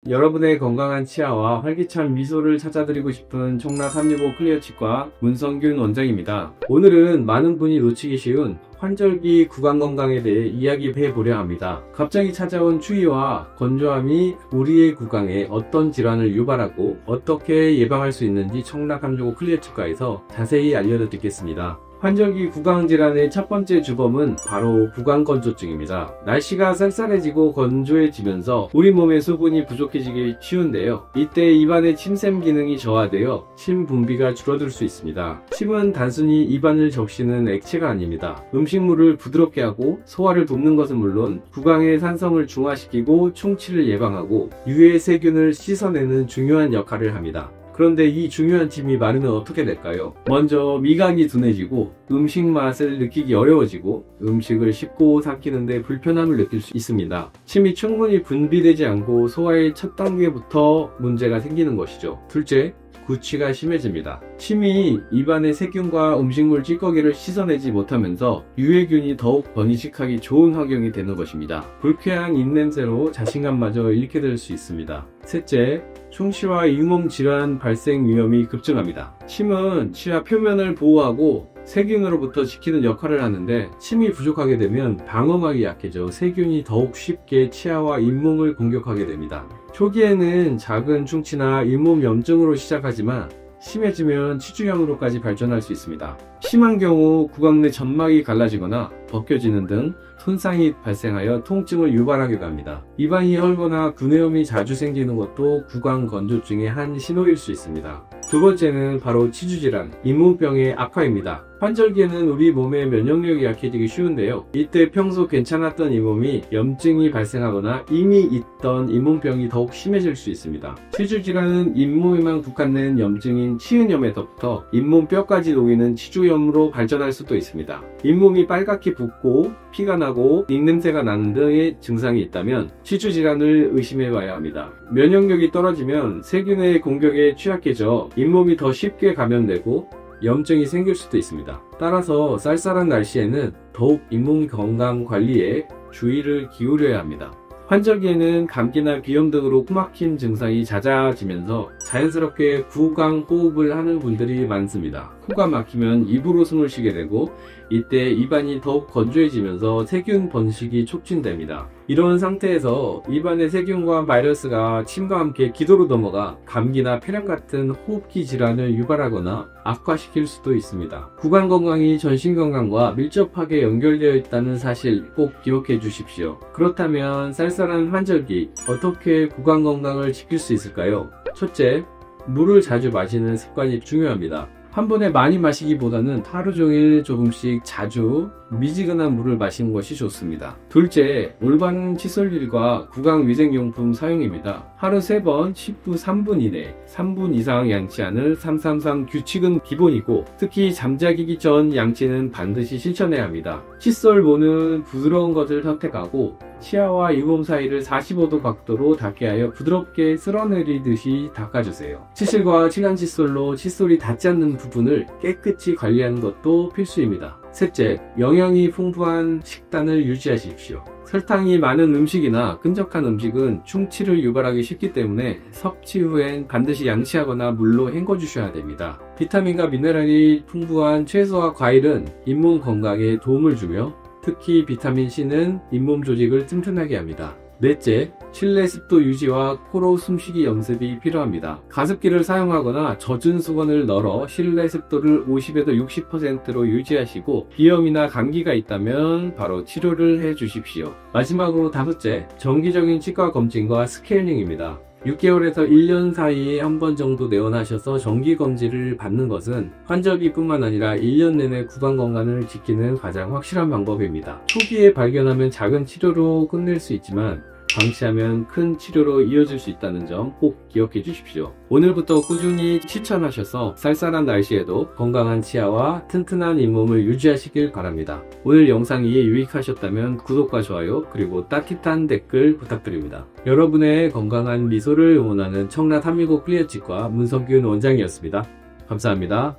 여러분의 건강한 치아와 활기찬 미소를 찾아드리고 싶은 청라 365 클리어치과 문성균 원장입니다. 오늘은 많은 분이 놓치기 쉬운 환절기 구강 건강에 대해 이야기해 보려 합니다. 갑자기 찾아온 추위와 건조함이 우리의 구강에 어떤 질환을 유발하고 어떻게 예방할 수 있는지 청라 365 클리어치과에서 자세히 알려드리겠습니다. 환절기 구강질환의 첫 번째 주범은 바로 구강건조증입니다. 날씨가 쌀쌀해지고 건조해지면서 우리 몸의 수분이 부족해지기 쉬운데요. 이때 입안의 침샘 기능이 저하되어 침 분비가 줄어들 수 있습니다. 침은 단순히 입안을 적시는 액체가 아닙니다. 음식물을 부드럽게 하고 소화를 돕는 것은 물론 구강의 산성을 중화시키고 충치를 예방하고 유해 세균을 씻어내는 중요한 역할을 합니다. 그런데 이 중요한 침이 마르면 어떻게 될까요? 먼저 미각이 둔해지고 음식 맛을 느끼기 어려워지고 음식을 씹고 삼키는데 불편함을 느낄 수 있습니다. 침이 충분히 분비되지 않고 소화의 첫 단계부터 문제가 생기는 것이죠. 둘째, 구취가 심해집니다. 침이 입안의 세균과 음식물 찌꺼기를 씻어내지 못하면서 유해균이 더욱 번식하기 좋은 환경이 되는 것입니다. 불쾌한 입냄새로 자신감마저 잃게 될 수 있습니다. 셋째, 충치와 잇몸 질환 발생 위험이 급증합니다. 침은 치아 표면을 보호하고 세균으로부터 지키는 역할을 하는데 침이 부족하게 되면 방어막이 약해져 세균이 더욱 쉽게 치아와 잇몸을 공격하게 됩니다. 초기에는 작은 충치나 잇몸 염증으로 시작하지만 심해지면 치주염으로까지 발전할 수 있습니다. 심한 경우 구강 내 점막이 갈라지거나 벗겨지는 등 손상이 발생하여 통증을 유발하기도 합니다. 입안이 헐거나 구내염이 자주 생기는 것도 구강 건조증의 한 신호일 수 있습니다. 두 번째는 바로 치주질환, 잇몸병의 악화입니다. 환절기에는 우리 몸의 면역력이 약해지기 쉬운데요. 이때 평소 괜찮았던 잇몸이 염증이 발생하거나 이미 있던 잇몸병이 더욱 심해질 수 있습니다. 치주질환은 잇몸에만 국한된 염증인 치은염에 덧붙어 잇몸뼈까지 녹이는 치주염으로 발전할 수도 있습니다. 잇몸이 빨갛게 붓고 피가 나고 입냄새가 나는 등의 증상이 있다면 치주질환을 의심해봐야 합니다. 면역력이 떨어지면 세균의 공격에 취약해져 잇몸이 더 쉽게 감염되고 염증이 생길 수도 있습니다. 따라서 쌀쌀한 날씨에는 더욱 잇몸 건강 관리에 주의를 기울여야 합니다. 환절기에는 감기나 비염 등으로 코막힘 증상이 잦아지면서 자연스럽게 구강 호흡을 하는 분들이 많습니다. 코가 막히면 입으로 숨을 쉬게 되고 이때 입안이 더욱 건조해지면서 세균 번식이 촉진됩니다. 이런 상태에서 입안의 세균과 바이러스가 침과 함께 기도로 넘어가 감기나 폐렴 같은 호흡기 질환을 유발하거나 악화시킬 수도 있습니다. 구강 건강이 전신 건강과 밀접하게 연결되어 있다는 사실 꼭 기억해 주십시오. 그렇다면 쌀쌀한 환절기 어떻게 구강 건강을 지킬 수 있을까요? 첫째, 물을 자주 마시는 습관이 중요합니다. 한 번에 많이 마시기보다는 하루 종일 조금씩 자주 미지근한 물을 마시는 것이 좋습니다. 둘째, 올바른 칫솔질과 구강위생용품 사용입니다. 하루 3번 10분 3분 이내 3분 이상 양치하는 333 규칙은 기본이고 특히 잠자기 전 양치는 반드시 실천해야 합니다. 칫솔 모는 부드러운 것을 선택하고 치아와 잇몸 사이를 45도 각도로 닿게 하여 부드럽게 쓸어내리듯이 닦아주세요. 칫솔과 칠한 칫솔로 칫솔이 닿지 않는 부분을 깨끗이 관리하는 것도 필수입니다. 셋째, 영양이 풍부한 식단을 유지하십시오. 설탕이 많은 음식이나 끈적한 음식은 충치를 유발하기 쉽기 때문에 섭취 후엔 반드시 양치하거나 물로 헹궈주셔야 됩니다. 비타민과 미네랄이 풍부한 채소와 과일은 잇몸 건강에 도움을 주며 특히 비타민C는 잇몸 조직을 튼튼하게 합니다. 넷째, 실내 습도 유지와 코로 숨쉬기 연습이 필요합니다. 가습기를 사용하거나 젖은 수건을 널어 실내 습도를 50에서 60%로 유지하시고 비염이나 감기가 있다면 바로 치료를 해 주십시오. 마지막으로 다섯째, 정기적인 치과 검진과 스케일링입니다. 6개월에서 1년 사이에 한 번 정도 내원하셔서 정기검진을 받는 것은 환절기뿐만 아니라 1년 내내 구강 건강을 지키는 가장 확실한 방법입니다. 초기에 발견하면 작은 치료로 끝낼 수 있지만 방치하면 큰 치료로 이어질 수 있다는 점 꼭 기억해 주십시오. 오늘부터 꾸준히 실천하셔서 쌀쌀한 날씨에도 건강한 치아와 튼튼한 잇몸을 유지하시길 바랍니다. 오늘 영상이 유익하셨다면 구독과 좋아요 그리고 따뜻한 댓글 부탁드립니다. 여러분의 건강한 미소를 응원하는 청라 365 클리어치과 문성균 원장이었습니다. 감사합니다.